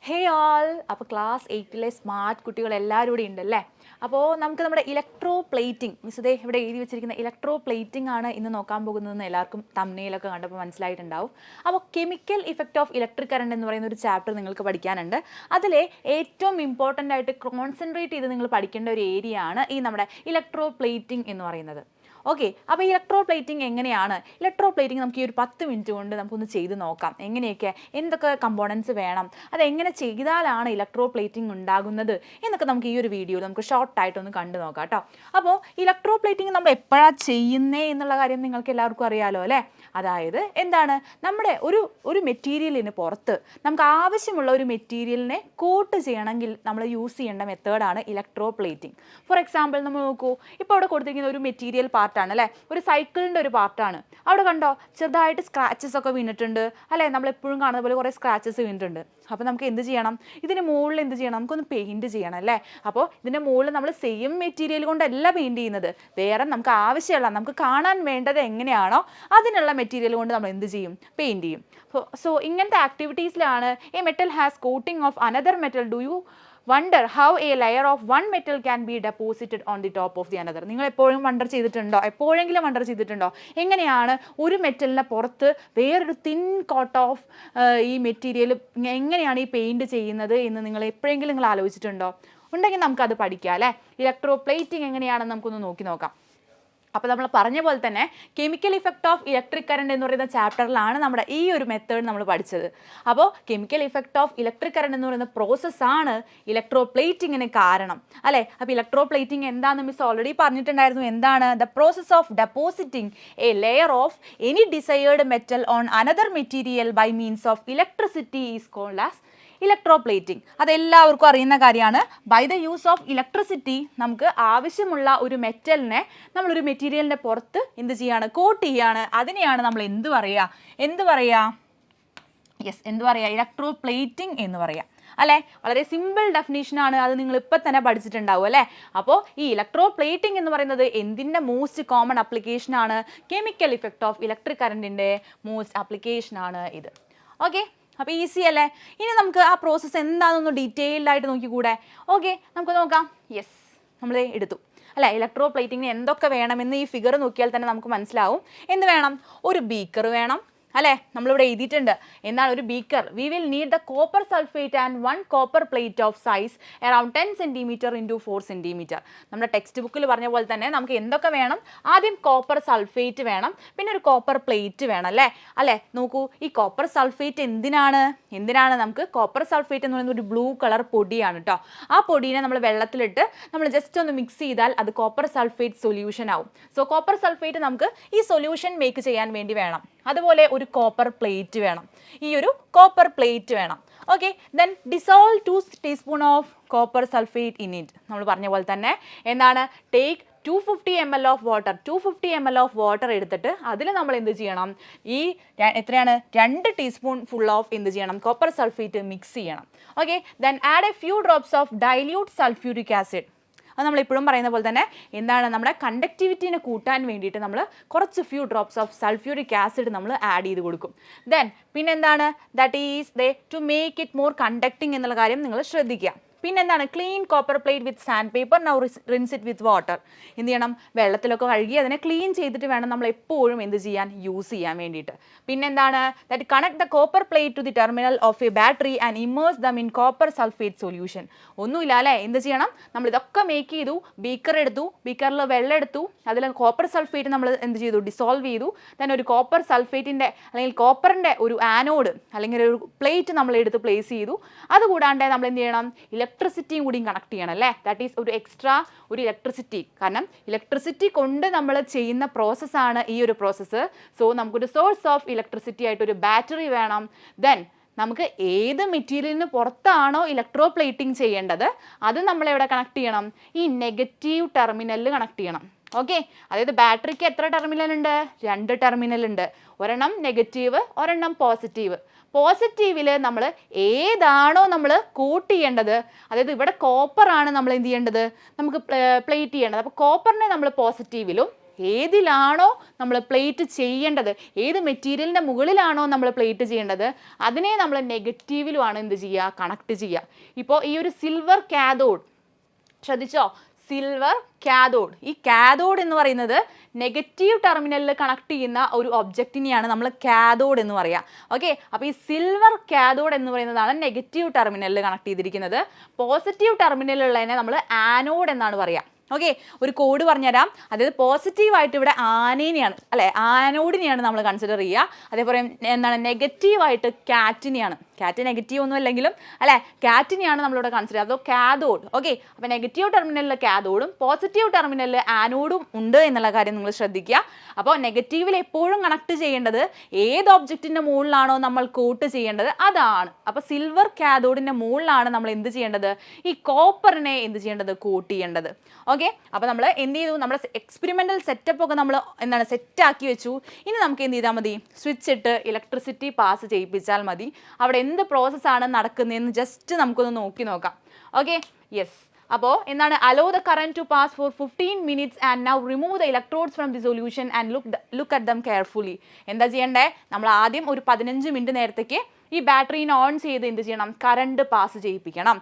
ഹേ ആൾ, അപ്പോൾ class 8ലെ smart കുട്ടികൾ എല്ലാവരും ഇവിടെ ഉണ്ടല്ലേ. അപ്പോൾ നമുക്ക് നമ്മുടെ ഇലക്ട്രോ പ്ലേറ്റിംഗ്, മിസ് ദേ ഇവിടെ എഴുതി വെച്ചിരിക്കുന്ന ഇലക്ട്രോ പ്ലേറ്റിംഗ് ആണ് ഇന്ന് നോക്കാൻ പോകുന്നതെന്ന് എല്ലാവർക്കും തമ്മിലൊക്കെ കണ്ടപ്പോൾ മനസ്സിലായിട്ടുണ്ടാവും. അപ്പോൾ chemical effect of electric current എന്ന് പറയുന്ന ഒരു ചാപ്റ്റർ നിങ്ങൾക്ക് പഠിക്കാനുണ്ട്. അതിലെ ഏറ്റവും ഇമ്പോർട്ടൻ്റ് ആയിട്ട് കോൺസെൻട്രേറ്റ് ചെയ്ത് നിങ്ങൾ പഠിക്കേണ്ട ഒരു ഏരിയ ആണ് ഈ നമ്മുടെ ഇലക്ട്രോ പ്ലേറ്റിംഗ് എന്ന് പറയുന്നത്. ഓക്കെ, അപ്പോൾ ഇലക്ട്രോ പ്ലേറ്റിംഗ് എങ്ങനെയാണ്? ഇലക്ട്രോ പ്ലേറ്റിംഗ് നമുക്ക് ഈ ഒരു 10 മിനിറ്റ് കൊണ്ട് നമുക്കൊന്ന് ചെയ്ത് നോക്കാം. എങ്ങനെയൊക്കെ, എന്തൊക്കെ കമ്പോണൻസ് വേണം, അതെങ്ങനെ ചെയ്താലാണ് ഇലക്ട്രോ പ്ലേറ്റിംഗ് ഉണ്ടാകുന്നത് എന്നൊക്കെ നമുക്ക് ഈ ഒരു വീഡിയോയിൽ നമുക്ക് ഷോർട്ടായിട്ടൊന്ന് കണ്ടു നോക്കാം കേട്ടോ. അപ്പോൾ ഇലക്ട്രോ പ്ലേറ്റിംഗ് നമ്മൾ എപ്പോഴാണ് ചെയ്യുന്നേ എന്നുള്ള കാര്യം നിങ്ങൾക്ക് എല്ലാവർക്കും അറിയാമല്ലോ അല്ലേ. അതായത് എന്താണ്, നമ്മുടെ ഒരു മെറ്റീരിയലിന് പുറത്ത് നമുക്ക് ആവശ്യമുള്ള ഒരു മെറ്റീരിയലിനെ കോട്ട് ചെയ്യണമെങ്കിൽ നമ്മൾ യൂസ് ചെയ്യേണ്ട മെത്തേഡാണ് ഇലക്ട്രോ പ്ലേറ്റിംഗ്. ഫോർ എക്സാമ്പിൾ നമ്മൾ നോക്കൂ, ഇപ്പോൾ അവിടെ കൊടുത്തിരിക്കുന്ന ഒരു മെറ്റീരിയൽ പാർട്ടാണ് അല്ലേ, ഒരു സൈക്കിളിൻ്റെ ഒരു പാർട്ടാണ്. അവിടെ കണ്ടോ ചെറുതായിട്ട് സ്ക്രാച്ചസ് ഒക്കെ വീണിട്ടുണ്ട് അല്ലേ, നമ്മൾ എപ്പോഴും കാണുന്ന പോലെ കുറേ സ്ക്രാച്ചസ് വീണിട്ടുണ്ട്. അപ്പോൾ നമുക്ക് എന്ത് ചെയ്യണം, ഇതിന് മുകളിൽ എന്ത് ചെയ്യണം, നമുക്കൊന്ന് പെയിൻറ്റ് ചെയ്യണം അല്ലേ. അപ്പോൾ ഇതിൻ്റെ മുകളിൽ നമ്മൾ സെയിം മെറ്റീരിയൽ കൊണ്ടല്ല പെയിൻറ്റ് ചെയ്യുന്നത്, വേറെ നമുക്ക് ആവശ്യമുള്ള നമുക്ക് കാണാൻ വേണ്ടത് എങ്ങനെയാണോ അതിനുള്ള മെറ്റീരിയൽ കൊണ്ട് നമ്മൾ എന്ത് ചെയ്യും, പെയിൻറ്റ് ചെയ്യും. സോ ഇങ്ങനത്തെ ആക്ടിവിറ്റീസിലാണ് a metal has coating of another metal, do you wonder how a layer of one metal can be deposited on the top of the another. നിങ്ങൾ എപ്പോഴും വണ്ടർ ചെയ്തിട്ടുണ്ടോ, എപ്പോഴെങ്കിലും വണ്ടർ ചെയ്തിട്ടുണ്ടോ എങ്ങനെയാണ് ഒരു മെറ്റലിൻ്റെ പുറത്ത് വേറൊരു തിൻ കോട്ട് ഓഫ് ഈ മെറ്റീരിയൽ എങ്ങനെയാണ് ഈ പെയിൻറ്റ് ചെയ്യുന്നത് എന്ന് നിങ്ങൾ എപ്പോഴെങ്കിലും നിങ്ങൾ ആലോചിച്ചിട്ടുണ്ടോ? ഉണ്ടെങ്കിൽ നമുക്കത് പഠിക്കാം അല്ലേ. ഇലക്ട്രോ പ്ലേറ്റിംഗ് എങ്ങനെയാണെന്ന് നമുക്കൊന്ന് നോക്കി നോക്കാം. അപ്പോൾ നമ്മൾ പറഞ്ഞ പോലെ തന്നെ chemical effect of electric current എന്ന് പറയുന്ന ചാപ്റ്ററിലാണ് നമ്മുടെ ഈ ഒരു മെത്തേഡ് നമ്മൾ പഠിച്ചത്. അപ്പോൾ chemical effect of electric current എന്ന് പറയുന്ന പ്രോസസ്സാണ് ഇലക്ട്രോ പ്ലേറ്റിങ്ങിന് കാരണം അല്ലേ. അപ്പോൾ ഇലക്ട്രോ പ്ലേറ്റിംഗ് എന്താണെന്ന് മിസ് ഓൾറെഡി പറഞ്ഞിട്ടുണ്ടായിരുന്നു. എന്താണ്? The process of depositing a layer of any desired metal on another material by means of electricity is called as electroplating. അതെല്ലാവർക്കും അറിയുന്ന കാര്യമാണ്. By the use of electricity നമുക്ക് ആവശ്യമുള്ള ഒരു മെറ്റലിനെ നമ്മളൊരു മെറ്റീരിയലിൻ്റെ പുറത്ത് എന്ത് ചെയ്യാണ്, കോട്ട് ചെയ്യാണ്. അതിനെയാണ് നമ്മൾ എന്ത് പറയുക, യെസ്, എന്ത് പറയുക, ഇലക്ട്രോ പ്ലേറ്റിംഗ് എന്ന് പറയാം അല്ലേ. വളരെ സിമ്പിൾ ഡെഫിനേഷനാണ്, അത് നിങ്ങൾ ഇപ്പം തന്നെ പഠിച്ചിട്ടുണ്ടാവും അല്ലേ. അപ്പോൾ ഈ ഇലക്ട്രോ പ്ലേറ്റിംഗ് എന്ന് പറയുന്നത് എന്തിൻ്റെ മോസ്റ്റ് കോമൺ ആപ്ലിക്കേഷനാണ്? കെമിക്കൽ ഇഫക്റ്റ് ഓഫ് ഇലക്ട്രിക് കറണ്ടിൻ്റെ മോസ്റ്റ് ആപ്ലിക്കേഷനാണ് ഇത്. ഓക്കെ, അപ്പോൾ ഈസി അല്ലേ. ഇനി നമുക്ക് ആ പ്രോസസ്സ് എന്താണെന്നൊന്ന് ഡീറ്റെയിൽഡ് ആയിട്ട് നോക്കിക്കൂടെ? ഓക്കെ, നമുക്ക് നോക്കാം. യെസ്, നമ്മൾ എടുത്തു അല്ലേ. ഇലക്ട്രോ പ്ലേറ്റിങ്ങിന് എന്തൊക്കെ വേണമെന്ന് ഈ ഫിഗർ നോക്കിയാൽ തന്നെ നമുക്ക് മനസ്സിലാവും. എന്ത് വേണം? ഒരു ബീക്കർ വേണം അല്ലേ. നമ്മളിവിടെ എഴുതിയിട്ടുണ്ട് എന്താണ് ഒരു beaker. We will need the copper sulphate and 1 copper plate of size around 10 centimetre into 4 centimetre. നമ്മുടെ ടെക്സ്റ്റ് ബുക്കിൽ പറഞ്ഞ പോലെ തന്നെ നമുക്ക് എന്തൊക്കെ വേണം? ആദ്യം കോപ്പർ സൾഫേറ്റ് വേണം, പിന്നെ ഒരു കോപ്പർ പ്ലേറ്റ് വേണം അല്ലേ. നോക്കൂ, ഈ കോപ്പർ സൾഫേറ്റ് എന്തിനാണ് നമുക്ക് കോപ്പർ സൾഫേറ്റ് എന്ന് പറയുന്നത് ഒരു ബ്ലൂ കളർ പൊടിയാണ് കേട്ടോ. ആ പൊടിയെ നമ്മൾ വെള്ളത്തിലിട്ട് നമ്മൾ ജസ്റ്റ് ഒന്ന് മിക്സ് ചെയ്താൽ അത് കോപ്പർ സൾഫേറ്റ് സൊല്യൂഷൻ ആവും. സോ കോപ്പർ സൾഫേറ്റ് നമുക്ക് ഈ സൊല്യൂഷൻ മേക്ക് ചെയ്യാൻ വേണ്ടി വേണം. അതുപോലെ ഒരു കോപ്പർ പ്ലേറ്റ് വേണം, ഈ ഒരു കോപ്പർ പ്ലേറ്റ് വേണം. Okay, then dissolve 2 teaspoon of copper sulphate in it. നമ്മൾ പറഞ്ഞ പോലെ തന്നെ എന്താണ്, take 250 ml of water. 250 ml of water എടുത്തിട്ട് അതിൽ നമ്മൾ എന്ത് ചെയ്യണം, ഈ എത്രയാണ് 2 ടീസ്പൂൺ ഫുൾ ഓഫ് എന്ത് ചെയ്യണം, കോപ്പർ സൾഫേറ്റ് മിക്സ് ചെയ്യണം. Okay, then add A few drops of dilute sulphuric acid. അത് നമ്മളെപ്പോഴും പറയുന്ന പോലെ തന്നെ എന്താണ്, നമ്മുടെ കണ്ടക്ടിവിറ്റിനെ കൂട്ടാൻ വേണ്ടിയിട്ട് നമ്മൾ കുറച്ച് few drops of sulphuric acid നമ്മൾ ആഡ് ചെയ്ത് കൊടുക്കും. ദെൻ പിന്നെന്താണ്, that is to make it more conducting എന്നുള്ള കാര്യം നിങ്ങൾ ശ്രദ്ധിക്കുക. പിന്നെന്താണ്, clean copper plate with sandpaper. Now rinse it with water. എന്ത് ചെയ്യണം, വെള്ളത്തിലൊക്കെ കഴുകി അതിനെ ക്ലീൻ ചെയ്തിട്ട് വേണം നമ്മൾ എപ്പോഴും എന്ത് ചെയ്യാൻ, യൂസ് ചെയ്യാൻ വേണ്ടിയിട്ട്. പിന്നെന്താണ്, that connect the copper plate to the terminal of a battery and immerse them in copper sulphate solution. ഒന്നുമില്ല അല്ലേ, എന്ത് ചെയ്യണം, നമ്മൾ ഇതൊക്കെ മേക്ക് ചെയ്തു, ബീക്കർ എടുത്തു, ബീക്കറിൽ വെള്ളം എടുത്തു, അതിൽ കോപ്പർ സൾഫേറ്റ് നമ്മൾ എന്ത് ചെയ്തു, ഡിസോൾവ് ചെയ്തു. ദെൻ ഒരു കോപ്പർ സൾഫേറ്റിൻ്റെ അല്ലെങ്കിൽ കോപ്പറിൻ്റെ ഒരു ആനോഡ് അല്ലെങ്കിൽ ഒരു പ്ലേറ്റ് നമ്മൾ എടുത്ത് പ്ലേസ് ചെയ്തു. അതുകൂടാണ്ട് നമ്മൾ എന്ത് ചെയ്യണം, ഇലക്ട്രിസിറ്റിയും കൂടിയും കണക്ട് ചെയ്യണം അല്ലേ. ദാറ്റ് ഈസ് ഒരു എക്സ്ട്രാ ഒരു ഇലക്ട്രിസിറ്റി. കാരണം ഇലക്ട്രിസിറ്റി കൊണ്ട് നമ്മൾ ചെയ്യുന്ന പ്രോസസ്സാണ് ഈ ഒരു പ്രോസസ്സ്. സോ നമുക്കൊരു സോഴ്സ് ഓഫ് ഇലക്ട്രിസിറ്റി ആയിട്ട് ഒരു ബാറ്ററി വേണം. ദെൻ നമുക്ക് ഏത് മെറ്റീരിയലിന് പുറത്താണോ ഇലക്ട്രോ പ്ലേറ്റിംഗ് ചെയ്യേണ്ടത് അത് നമ്മളെവിടെ കണക്ട് ചെയ്യണം, ഈ നെഗറ്റീവ് ടെർമിനലിൽ കണക്ട് ചെയ്യണം. ഓക്കെ, അതായത് ബാറ്ററിക്ക് എത്ര ടെർമിനൽ ഉണ്ട്? 2 ടെർമിനൽ ഉണ്ട്. ഒരെണ്ണം നെഗറ്റീവ്, ഒരെണ്ണം പോസിറ്റീവ്. പോസിറ്റീവിൽ നമ്മൾ ഏതാണോ നമ്മൾ കോട്ട് ചെയ്യേണ്ടത്, അതായത് ഇവിടെ കോപ്പറാണ് നമ്മൾ എന്ത് ചെയ്യേണ്ടത്, നമുക്ക് പ്ലേറ്റ് ചെയ്യേണ്ടത്. അപ്പോൾ കോപ്പറിനെ നമ്മൾ പോസിറ്റീവിലും ഏതിലാണോ നമ്മൾ പ്ലേറ്റ് ചെയ്യേണ്ടത്, ഏത് മെറ്റീരിയലിൻ്റെ മുകളിലാണോ നമ്മൾ പ്ലേറ്റ് ചെയ്യേണ്ടത്, അതിനെ നമ്മൾ നെഗറ്റീവിലുമാണ് എന്ത് ചെയ്യുക, കണക്ട് ചെയ്യുക. ഇപ്പോൾ ഈ ഒരു സിൽവർ കാഥോഡ് ശ്രദ്ധിച്ചോ, സിൽവർ കാഥോഡ്. ഈ കാഥോഡ് എന്ന് പറയുന്നത് നെഗറ്റീവ് ടെർമിനലിൽ കണക്ട് ചെയ്യുന്ന ഒരു ഒബ്ജക്റ്റിനെയാണ് നമ്മൾ കാഥോഡ് എന്ന് പറയുക. ഓക്കെ, അപ്പോൾ ഈ സിൽവർ കാഥോഡ് എന്ന് പറയുന്നതാണ് നെഗറ്റീവ് ടെർമിനലിൽ കണക്ട് ചെയ്തിരിക്കുന്നത്. പോസിറ്റീവ് ടെർമിനലുള്ളതിനെ നമ്മൾ ആനോഡ് എന്നാണ് പറയുക. ഓക്കെ, ഒരു കോഡ് പറഞ്ഞുതരാം. അതായത് പോസിറ്റീവായിട്ട് ഇവിടെ ആനേനെയാണ് അല്ലെ, ആനോഡിനെയാണ് നമ്മൾ കൺസിഡർ ചെയ്യുക. അതേപോലെ എന്താണ് നെഗറ്റീവായിട്ട് കാറ്റിനെയാണ്. കാറ്റ് നെഗറ്റീവ് ഒന്നും അല്ലെങ്കിലും അല്ലെ, കാറ്റിനെയാണ് നമ്മളിവിടെ കൺസിഡർ ചെയ്യുക. അതോ കാഥോഡ്. ഓക്കെ, അപ്പോൾ നെഗറ്റീവ് ടെർമിനലിൽ കാഥോഡും പോസിറ്റീവ് ടെർമിനലിൽ ആനോഡും ഉണ്ട് എന്നുള്ള കാര്യം നിങ്ങൾ ശ്രദ്ധിക്കുക. അപ്പോൾ നെഗറ്റീവിൽ എപ്പോഴും കണക്ട് ചെയ്യേണ്ടത് ഏത് ഒബ്ജക്റ്റിൻ്റെ മുകളിലാണോ നമ്മൾ കോട്ട് ചെയ്യേണ്ടത് അതാണ്. അപ്പോൾ സിൽവർ കാഥോഡിൻ്റെ മുകളിലാണ് നമ്മൾ എന്ത് ചെയ്യേണ്ടത്, ഈ കോപ്പറിനെ എന്ത് ചെയ്യേണ്ടത്, കോട്ട് ചെയ്യേണ്ടത്. ഓക്കെ, അപ്പോൾ നമ്മൾ എന്ത് ചെയ്തു, നമ്മുടെ എക്സ്പെരിമെൻ്റൽ സെറ്റപ്പ് ഒക്കെ നമ്മൾ എന്താണ് സെറ്റാക്കി വെച്ചു. ഇനി നമുക്ക് എന്ത് ചെയ്താൽ മതി, സ്വിച്ച് ഇട്ട് ഇലക്ട്രിസിറ്റി പാസ് ചെയ്യിപ്പിച്ചാൽ മതി. അവിടെ എന്ത് പ്രോസസ്സാണ് നടക്കുന്നതെന്ന് ജസ്റ്റ് നമുക്കൊന്ന് നോക്കാം. Okay, yes. അപ്പോൾ എന്താണ്, allow the current to pass for 15 minutes and now remove the electrodes from the solution and look at them carefully. എന്താ ചെയ്യണ്ടേ, നമ്മൾ ആദ്യം ഒരു 15 മിനിറ്റ് നേരത്തേക്ക് ഈ ബാറ്ററീനെ ഓൺ ചെയ്ത് എന്ത് ചെയ്യണം, കറണ്ട് പാസ് ചെയ്യിപ്പിക്കണം.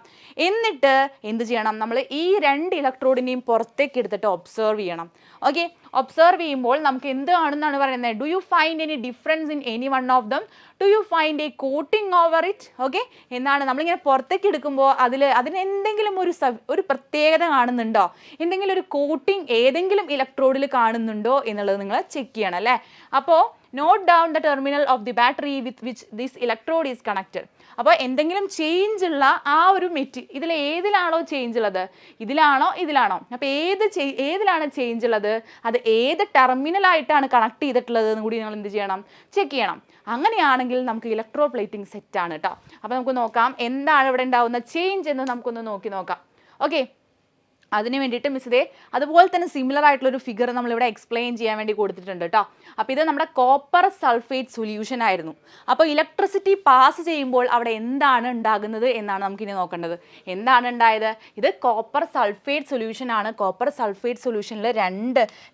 എന്നിട്ട് എന്ത് ചെയ്യണം, നമ്മൾ ഈ 2 ഇലക്ട്രോഡിനെയും പുറത്തേക്ക് എടുത്തിട്ട് ഒബ്സർവ് ചെയ്യണം. ഓക്കെ, ഒബ്സർവ് ചെയ്യുമ്പോൾ നമുക്ക് എന്ത് കാണുന്നതാണ് പറയുന്നത്, do you find any difference in any one of them, do you find A coating over it. Okay, എന്നാണ് നമ്മളിങ്ങനെ പുറത്തേക്ക് എടുക്കുമ്പോൾ അതിന് എന്തെങ്കിലും ഒരു പ്രത്യേകത കാണുന്നുണ്ടോ, എന്തെങ്കിലും ഒരു കോട്ടിംഗ് ഏതെങ്കിലും ഇലക്ട്രോഡിൽ കാണുന്നുണ്ടോ എന്നുള്ളത് നിങ്ങൾ ചെക്ക് ചെയ്യണം അല്ലേ. അപ്പോൾ note down the terminal of the battery with which this electrode is connected. അപ്പോൾ എന്തെങ്കിലും ചേഞ്ച് ഉള്ള ആ ഒരു ഇതിൽ ഏതിലാണോ ചേഞ്ച് ഉള്ളത്, ഇതിലാണോ അപ്പോൾ ഏതിലാണ് ചേഞ്ച് ഉള്ളത്, അത് ഏത് ടെർമിനലായിട്ടാണ് കണക്ട് ചെയ്തിട്ടുള്ളത് എന്ന് കൂടി നിങ്ങൾ എന്ത് ചെയ്യണം, ചെക്ക് ചെയ്യണം. അങ്ങനെയാണെങ്കിൽ നമുക്ക് ഇലക്ട്രോ പ്ലേറ്റിംഗ് സെറ്റാണ് കേട്ടോ. അപ്പോൾ നമുക്ക് നോക്കാം എന്താണ് ഇവിടെ ഉണ്ടാവുന്ന ചേഞ്ച് എന്ന് നമുക്കൊന്ന് നോക്കാം. ഓക്കെ, അതിന് വേണ്ടിയിട്ട് മിസ് ഇതേ അതുപോലെ തന്നെ സിമിലർ ആയിട്ടുള്ളൊരു ഫിഗർ നമ്മളിവിടെ എക്സ്പ്ലെയിൻ ചെയ്യാൻ വേണ്ടി കൊടുത്തിട്ടുണ്ട് കേട്ടോ. അപ്പോൾ ഇത് നമ്മുടെ കോപ്പർ സൾഫേറ്റ് സൊല്യൂഷൻ ആയിരുന്നു. അപ്പോൾ ഇലക്ട്രിസിറ്റി പാസ് ചെയ്യുമ്പോൾ അവിടെ എന്താണ് ഉണ്ടാകുന്നത് എന്നാണ് നമുക്കിനി നോക്കേണ്ടത്. എന്താണ് ഉണ്ടായത്, ഇത് കോപ്പർ സൾഫേറ്റ് സൊല്യൂഷൻ ആണ്. കോപ്പർ സൾഫേറ്റ് സൊല്യൂഷനിൽ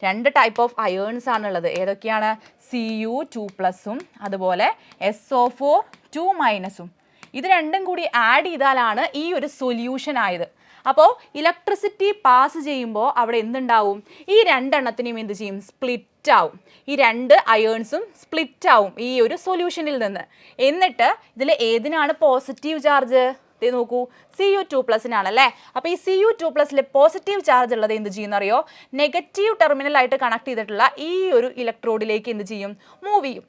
രണ്ട് ടൈപ്പ് ഓഫ് അയേൺസ് ആണുള്ളത്. ഏതൊക്കെയാണ്, Cu2+ഉം അതുപോലെ SO4 2-ഉം. ഇത് രണ്ടും കൂടി ആഡ് ചെയ്താലാണ് ഈ ഒരു സൊല്യൂഷൻ ആയത്. അപ്പോൾ ഇലക്ട്രിസിറ്റി പാസ് ചെയ്യുമ്പോൾ അവിടെ എന്തുണ്ടാവും, ഈ 2 എണ്ണത്തിനെയും എന്ത് ചെയ്യും, സ്പ്ലിറ്റ് ആവും. ഈ 2 അയേൺസും സ്പ്ലിറ്റ് ആവും ഈ ഒരു സൊല്യൂഷനിൽ നിന്ന്. എന്നിട്ട് ഇതിൽ ഏതിനാണ് പോസിറ്റീവ് ചാർജ്, ഇത് നോക്കൂ, Cu2+നാണല്ലേ. അപ്പോൾ ഈ Cu2+ൽ പോസിറ്റീവ് ചാർജ് ഉള്ളത് എന്ത് ചെയ്യുന്നറിയോ, നെഗറ്റീവ് ടെർമിനലായിട്ട് കണക്ട് ചെയ്തിട്ടുള്ള ഈ ഒരു ഇലക്ട്രോഡിലേക്ക് എന്ത് ചെയ്യും, മൂവ് ചെയ്യും.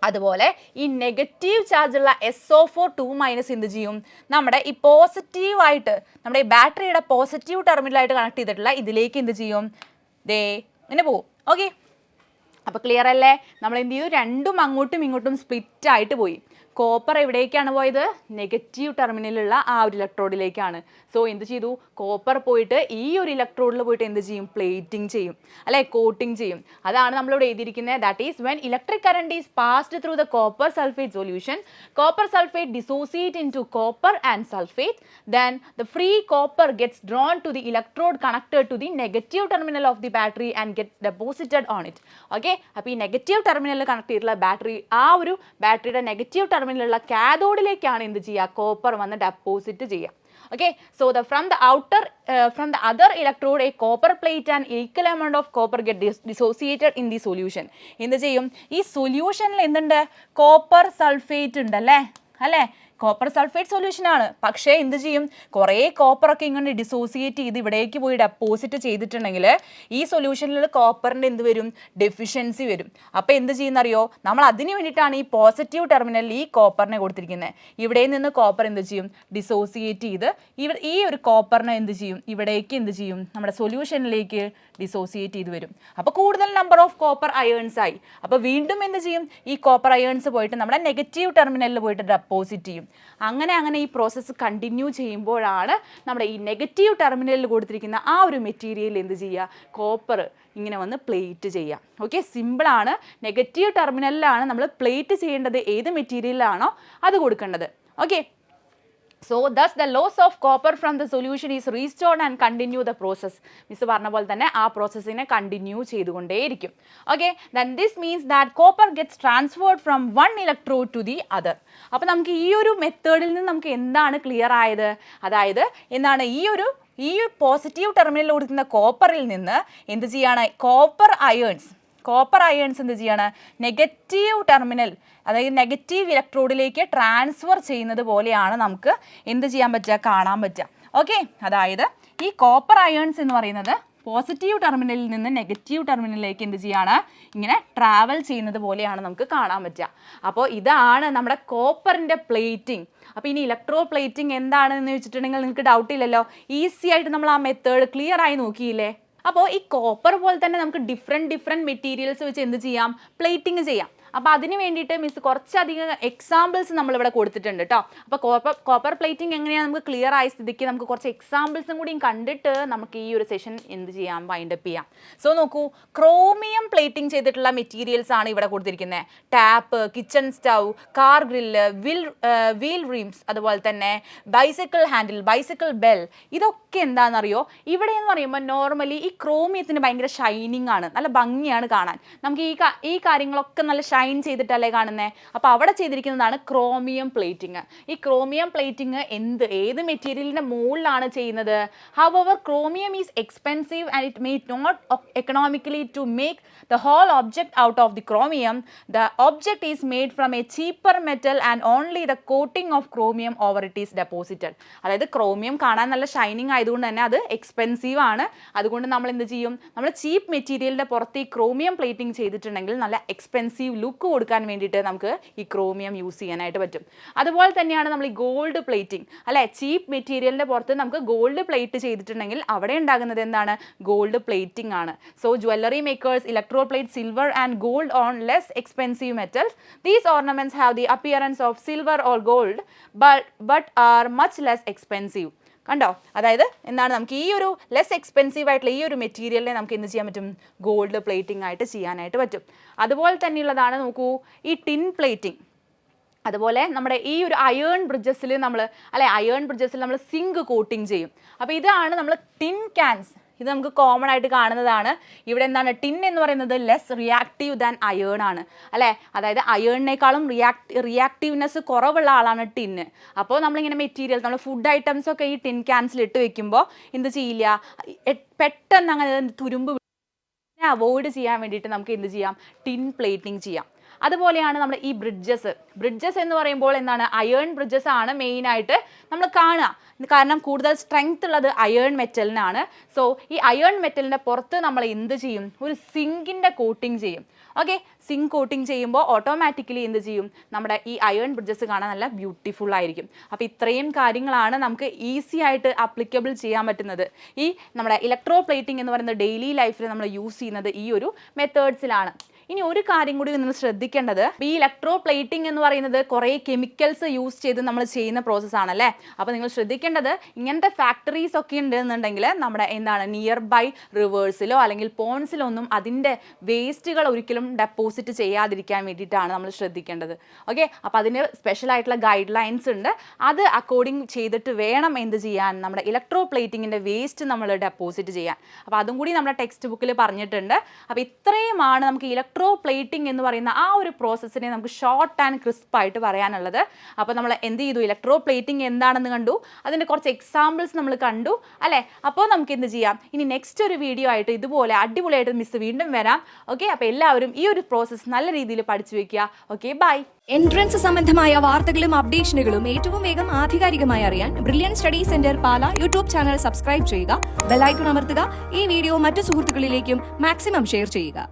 അതുപോലെ ഈ നെഗറ്റീവ് ചാർജുള്ള SO4 2- എന്ത് ചെയ്യും, നമ്മുടെ ഈ പോസിറ്റീവായിട്ട് നമ്മുടെ ഈ ബാറ്ററിയുടെ പോസിറ്റീവ് ടെർമിനലായിട്ട് കണക്ട് ചെയ്തിട്ടുള്ള ഇതിലേക്ക് എന്ത് ചെയ്യും, ഇങ്ങനെ പോകും. ഓക്കെ, അപ്പോൾ ക്ലിയർ അല്ലേ. നമ്മൾ എന്ത് ചെയ്തു, രണ്ടും അങ്ങോട്ടും ഇങ്ങോട്ടും സ്പ്ലിറ്റ് ആയിട്ട് പോയി. കോപ്പർ എവിടേക്കാണ് പോയത്, നെഗറ്റീവ് ടെർമിനലുള്ള ആ ഒരു ഇലക്ട്രോഡിലേക്കാണ്. സോ എന്ത് ചെയ്തു, കോപ്പർ പോയിട്ട് ഈ ഒരു ഇലക്ട്രോഡിൽ പോയിട്ട് എന്ത് ചെയ്യും, പ്ലേറ്റിംഗ് ചെയ്യും അല്ലെ, കോട്ടിംഗ് ചെയ്യും. അതാണ് നമ്മളിവിടെ എഴുതിയിരിക്കുന്നത്. That is when electric current is passed through the copper sulphate solution, copper sulphate dissociate into copper and sulphate, then the free copper gets drawn to the electrode connected to the negative terminal of the battery and get deposited on it. Okay, അപ്പോൾ ഈ negative ടെർമിനലിൽ connect ചെയ്തിട്ടുള്ള battery, ആ ഒരു ബാറ്ററിയുടെ negative ടെർമിനലുള്ള കാഥോഡിലേക്കാണ് എന്ത് ചെയ്യുക, copper വന്ന് ഡെപ്പോസിറ്റ് ചെയ്യുക. Okay, so from the other electrode a copper plate and equal amount of copper get dissociated in the solution. എന്ത് ചെയ്യും, ഈ സൊല്യൂഷനിൽ എന്തുണ്ട്, കോപ്പർ സൾഫേറ്റ് ഉണ്ട് അല്ലേ, കോപ്പർ സൾഫേറ്റ് സൊല്യൂഷൻ ആണ്. പക്ഷേ എന്ത് ചെയ്യും, കുറേ കോപ്പറൊക്കെ ഇങ്ങനെ ഡിസോസിയേറ്റ് ചെയ്ത് ഇവിടേക്ക് പോയി ഡെപ്പോസിറ്റ് ചെയ്തിട്ടുണ്ടെങ്കിൽ ഈ സൊല്യൂഷനിൽ കോപ്പറിൻ്റെ എന്ത് വരും, ഡെഫിഷ്യൻസി വരും. അപ്പോൾ എന്ത് ചെയ്യുന്നറിയോ, നമ്മൾ അതിന് വേണ്ടിയിട്ടാണ് ഈ പോസിറ്റീവ് ടെർമിനലിൽ ഈ കോപ്പറിനെ കൊടുത്തിരിക്കുന്നത്. ഇവിടെ നിന്ന് കോപ്പർ എന്ത് ചെയ്യും, ഡിസോസിയേറ്റ് ചെയ്ത് ഈ ഒരു കോപ്പറിനെ എന്ത് ചെയ്യും, ഇവിടേക്ക് എന്ത് ചെയ്യും, നമ്മുടെ സൊല്യൂഷനിലേക്ക് ഡിസോസിയേറ്റ് ചെയ്ത് വരും. അപ്പോൾ കൂടുതൽ നമ്പർ ഓഫ് കോപ്പർ അയേൺസ് ആയി. അപ്പോൾ വീണ്ടും എന്ത് ചെയ്യും, ഈ കോപ്പർ അയേൺസ് പോയിട്ട് നമ്മുടെ നെഗറ്റീവ് ടെർമിനലിൽ പോയിട്ട് ഡെപ്പോസിറ്റ് ചെയ്യും. അങ്ങനെ ഈ പ്രോസസ്സ് കണ്ടിന്യൂ ചെയ്യുമ്പോഴാണ് നമ്മുടെ ഈ നെഗറ്റീവ് ടെർമിനലിൽ കൊടുത്തിരിക്കുന്ന ആ ഒരു മെറ്റീരിയൽ എന്ത് ചെയ്യുക, കോപ്പർ ഇങ്ങനെ വന്ന് പ്ലേറ്റ് ചെയ്യാം. ഓക്കെ, സിമ്പിളാണ്. നെഗറ്റീവ് ടെർമിനലിലാണ് നമ്മൾ പ്ലേറ്റ് ചെയ്യേണ്ടത്, ഏത് മെറ്റീരിയലാണോ അത് കൊടുക്കേണ്ടത്. Okay, so thus the loss of copper from the solution is restored and continue the process. Miss പറഞ്ഞ പോലെ തന്നെ ആ പ്രോസസ്സിനെ കണ്ടിന്യൂ ചെയ്തുകൊണ്ടേയിരിക്കും. Okay, then this means that copper gets transferred from one electrode to the other. അപ്പോൾ നമുക്ക് ഈ ഒരു മെത്തേഡിൽ നിന്ന് നമുക്ക് എന്താണ് ക്ലിയർ ആയത്? അതായത് എന്താണ് ഈ ഒരു പോസിറ്റീവ് ടെർമിനലിൽ കൊടുക്കുന്ന കോപ്പറിൽ നിന്ന് എന്ത് ചെയ്യാണ് കോപ്പർ അയേൺസ് എന്ത് ചെയ്യാണ് നെഗറ്റീവ് ടെർമിനൽ, അതായത് നെഗറ്റീവ് ഇലക്ട്രോഡിലേക്ക് ട്രാൻസ്ഫർ ചെയ്യുന്നത് പോലെയാണ് നമുക്ക് എന്ത് ചെയ്യാൻ പറ്റുക, കാണാൻ പറ്റുക. ഓക്കെ, അതായത് ഈ കോപ്പർ അയേൺസ് എന്ന് പറയുന്നത് പോസിറ്റീവ് ടെർമിനലിൽ നിന്ന് നെഗറ്റീവ് ടെർമിനലിലേക്ക് എന്ത് ചെയ്യാണ് ഇങ്ങനെ ട്രാവൽ ചെയ്യുന്നത് പോലെയാണ് നമുക്ക് കാണാൻ പറ്റുക. അപ്പോൾ ഇതാണ് നമ്മുടെ കോപ്പറിൻ്റെ പ്ലേറ്റിംഗ്. അപ്പോൾ ഇനി ഇലക്ട്രോ പ്ലേറ്റിംഗ് എന്താണെന്ന് വെച്ചിട്ടുണ്ടെങ്കിൽ നിങ്ങൾക്ക് ഡൗട്ട് ഇല്ലല്ലോ, ഈസി ആയിട്ട് നമ്മൾ ആ മെത്തേഡ് ക്ലിയർ ആയി നോക്കിയില്ലേ. അപ്പോൾ ഈ കോപ്പർ പോലെ തന്നെ നമുക്ക് ഡിഫറെൻറ്റ് മെറ്റീരിയൽസ് വെച്ച് എന്ത് ചെയ്യാം, പ്ലേറ്റിംഗ് ചെയ്യാം. അപ്പോൾ അതിന് വേണ്ടിയിട്ട് മിസ് കുറച്ചധികം എക്സാമ്പിൾസ് നമ്മളിവിടെ കൊടുത്തിട്ടുണ്ട് കേട്ടോ. അപ്പോൾ കോപ്പർ പ്ലേറ്റിംഗ് എങ്ങനെയാണ് നമുക്ക് ക്ലിയർ ആയ സ്ഥിതിക്ക് നമുക്ക് കുറച്ച് എക്സാമ്പിൾസും കൂടിയും കണ്ടിട്ട് നമുക്ക് ഈ ഒരു സെഷൻ എന്ത് ചെയ്യാം, വൈൻഡപ്പ് ചെയ്യാം. സോ നോക്കൂ, ക്രോമിയം പ്ലേറ്റിംഗ് ചെയ്തിട്ടുള്ള മെറ്റീരിയൽസ് ആണ് ഇവിടെ കൊടുത്തിരിക്കുന്നത്. Tap, kitchen stove, car grill, wheel rims, അതുപോലെ തന്നെ ബൈസിക്കിൾ ഹാൻഡിൽ, ബൈസിക്കിൾ ബെൽ, ഇതൊക്കെ എന്താണെന്നറിയോ, ഇവിടെ എന്ന് പറയുമ്പോൾ നോർമലി ഈ ക്രോമിയത്തിന് ഭയങ്കര ഷൈനിങ് ആണ്, നല്ല ഭംഗിയാണ് കാണാൻ. നമുക്ക് ഈ കാര്യങ്ങളൊക്കെ നല്ല ഷൈൻ ചെയ്തിട്ടല്ലേ കാണുന്നത്. അപ്പോൾ അവിടെ ചെയ്തിരിക്കുന്നതാണ് ക്രോമിയം പ്ലേറ്റിംഗ്. ഈ ക്രോമിയം പ്ലേറ്റിംഗ് ഏത് മെറ്റീരിയലിന്റെ മുകളിലാണ് ചെയ്യുന്നത്? However chromium is expensive and it may not economically to make the whole object out of the chromium. The object is made from a cheaper metal and only the coating of chromium over it is deposited. അതായത് chromium കാണാൻ നല്ല shining ആയതുകൊണ്ട് തന്നെ അത് expensive ആണ്. അതുകൊണ്ട് നമ്മൾ എന്ത് ചെയ്യും, നമ്മൾ ചീപ്പ് മെറ്റീരിയലിന്റെ പുറത്ത് ഈ ക്രോമിയം പ്ലേറ്റിംഗ് ചെയ്തിട്ടുണ്ടെങ്കിൽ നല്ല എക്സ്പെൻസീവ് ലുക്ക് കൊടുക്കാൻ വേണ്ടിയിട്ട് നമുക്ക് ഈ ക്രോമിയം യൂസ് ചെയ്യാനായിട്ട് പറ്റും. അതുപോലെ തന്നെയാണ് നമ്മൾ ഈ ഗോൾഡ് പ്ലേറ്റിംഗ്, അല്ലെ, ചീപ്പ് മെറ്റീരിയലിന്റെ പുറത്ത് നമുക്ക് ഗോൾഡ് പ്ലേറ്റ് ചെയ്തിട്ടുണ്ടെങ്കിൽ അവിടെ ഉണ്ടാകുന്നത് എന്താണ്, ഗോൾഡ് പ്ലേറ്റിംഗ് ആണ്. So jewellery makers electro plate silver and gold on less expensive metals. These ornaments have the appearance of silver or gold but are much less expensive. കണ്ടോ, അതായത് എന്താണ് നമുക്ക് ഈ ഒരു ലെസ് എക്സ്പെൻസീവ് ആയിട്ടുള്ള ഈ ഒരു മെറ്റീരിയലിനെ നമുക്ക് എന്ത് ചെയ്യാൻ പറ്റും, ഗോൾഡ് പ്ലേറ്റിംഗ് ആയിട്ട് ചെയ്യാനായിട്ട് പറ്റും. അതുപോലെ തന്നെയുള്ളതാണ് നോക്കൂ ഈ ടിൻ പ്ലേറ്റിംഗ്. അതുപോലെ നമ്മുടെ ഈ ഒരു അയേൺ ബ്രിഡ്ജസിൽ നമ്മൾ സിങ്ക് കോട്ടിങ് ചെയ്യും. അപ്പോൾ ഇതാണ് നമ്മൾ ടിൻ ക്യാൻസ്. ഇത് നമുക്ക് കോമൺ ആയിട്ട് കാണുന്നതാണ്. ഇവിടെ എന്താണ്, ടിൻ എന്ന് പറയുന്നത് ലെസ് റിയാക്റ്റീവ് ദാൻ അയേൺ ആണ്, അല്ലേ. അതായത് അയേണിനേക്കാളും റിയാക്റ്റീവ്നെസ് കുറവുള്ള ആളാണ് ടിന്ന്. അപ്പോൾ നമ്മളിങ്ങനെ മെറ്റീരിയൽ, നമ്മൾ ഫുഡ് ഐറ്റംസ് ഒക്കെ ഈ ടിൻ ക്യാൻസിൽ ഇട്ട് വെക്കുമ്പോൾ എന്ത് ചെയ്യില്ല, പെട്ടെന്ന് അങ്ങനെ തുരുമ്പ് അവോയ്ഡ് ചെയ്യാൻ വേണ്ടിയിട്ട് നമുക്ക് എന്ത് ചെയ്യാം, ടിൻ പ്ലേറ്റിംഗ് ചെയ്യാം. അതുപോലെയാണ് നമ്മൾ ഈ ബ്രിഡ്ജസ് എന്ന് പറയുമ്പോൾ എന്താണ്, അയേൺ ബ്രിഡ്ജസ് ആണ് മെയിനായിട്ട് നമ്മൾ കാണുക. കാരണം കൂടുതൽ സ്ട്രെങ്ത് ഉള്ളത് അയേൺ മെറ്റലിനാണ്. സോ ഈ അയേൺ മെറ്റലിൻ്റെ പുറത്ത് നമ്മൾ എന്ത് ചെയ്യും, ഒരു സിങ്കിൻ്റെ കോട്ടിങ് ചെയ്യും. ഓക്കെ, സിങ്ക് കോട്ടിങ് ചെയ്യുമ്പോൾ ഓട്ടോമാറ്റിക്കലി എന്ത് ചെയ്യും, നമ്മുടെ ഈ അയേൺ ബ്രിഡ്ജസ് കാണാൻ നല്ല ബ്യൂട്ടിഫുൾ ആയിരിക്കും. അപ്പോൾ ഇത്രയും കാര്യങ്ങളാണ് നമുക്ക് ഈസി ആയിട്ട് അപ്ലിക്കബിൾ ചെയ്യാൻ പറ്റുന്നത്. ഈ നമ്മുടെ ഇലക്ട്രോ പ്ലേറ്റിംഗ് എന്ന് പറയുന്നത് ഡെയിലി ലൈഫിൽ നമ്മൾ യൂസ് ചെയ്യുന്നത് ഈ ഒരു മെത്തേഡ്സിലാണ്. ഇനി ഒരു കാര്യം കൂടി നിങ്ങൾ ശ്രദ്ധിക്കേണ്ടത്, ഈ ഇലക്ട്രോ പ്ലേറ്റിംഗ് എന്ന് പറയുന്നത് കുറേ കെമിക്കൽസ് യൂസ് ചെയ്ത് നമ്മൾ ചെയ്യുന്ന പ്രോസസ്സ് ആണല്ലേ. അപ്പോൾ നിങ്ങൾ ശ്രദ്ധിക്കേണ്ടത്, ഇങ്ങനത്തെ ഫാക്ടറീസ് ഒക്കെ ഉണ്ടെന്നുണ്ടെങ്കിൽ നമ്മുടെ എന്താണ് നിയർ ബൈ റിവേഴ്സിലോ അല്ലെങ്കിൽ പോൺസിലോ ഒന്നും അതിൻ്റെ വേസ്റ്റുകൾ ഒരിക്കലും ഡെപ്പോസിറ്റ് ചെയ്യാതിരിക്കാൻ വേണ്ടിയിട്ടാണ് നമ്മൾ ശ്രദ്ധിക്കേണ്ടത്. ഓക്കെ, അപ്പോൾ അതിന് സ്പെഷ്യൽ ആയിട്ടുള്ള ഗൈഡ് ലൈൻസ് ഉണ്ട്. അത് അക്കോർഡിംഗ് ചെയ്തിട്ട് വേണം എന്ത് ചെയ്യാൻ, നമ്മുടെ ഇലക്ട്രോ പ്ലേറ്റിങ്ങിൻ്റെ വേസ്റ്റ് നമ്മൾ ഡെപ്പോസിറ്റ് ചെയ്യാൻ. അപ്പോൾ അതും കൂടി നമ്മുടെ ടെക്സ്റ്റ് ബുക്കിൽ പറഞ്ഞിട്ടുണ്ട്. അപ്പോൾ ഇത്രയുമാണ് നമുക്ക് ഇലക്ട്രോ പ്ലേറ്റിംഗ് എന്ന് പറയുന്ന ആ ഒരു പ്രോസസ്സിനെ നമുക്ക് ഷോർട്ട് ആൻഡ് ക്രിസ്പ് ആയിട്ട് പറയാനുള്ളത്. അപ്പോൾ നമ്മൾ എന്ത് ചെയ്തു, ഇലക്ട്രോ പ്ലേറ്റിംഗ് എന്താണെന്ന് കണ്ടു, അതിൻ്റെ കുറച്ച് എക്സാമ്പിൾസ് നമ്മൾ കണ്ടു, അല്ലേ. അപ്പോൾ നമുക്ക് എന്ത് ചെയ്യാം, ഇനി നെക്സ്റ്റ് ഒരു വീഡിയോ ആയിട്ട് ഇതുപോലെ അടിപൊളിയായിട്ട് മിസ് വീണ്ടും വരാം. ഓക്കെ, അപ്പോൾ എല്ലാവരും ഈ ഒരു പ്രോസസ്സ് നല്ല രീതിയിൽ പഠിച്ചു വെക്കുക. Okay, by. എൻട്രൻസ് സംബന്ധമായ വാർത്തകളും അപ്ഡേഷനുകളും ഏറ്റവും വേഗം ആധികാരികമായി അറിയാൻ ബ്രില്യൻ സ്റ്റഡി സെന്റർ പാല യൂട്യൂബ് ചാനൽ സബ്സ്ക്രൈബ് ചെയ്യുക, ബെൽ ഐക്കൺ അമർത്തുക, ഈ വീഡിയോ മറ്റു സുഹൃത്തുക്കളിലേക്കും മാക്സിമം ഷെയർ ചെയ്യുക.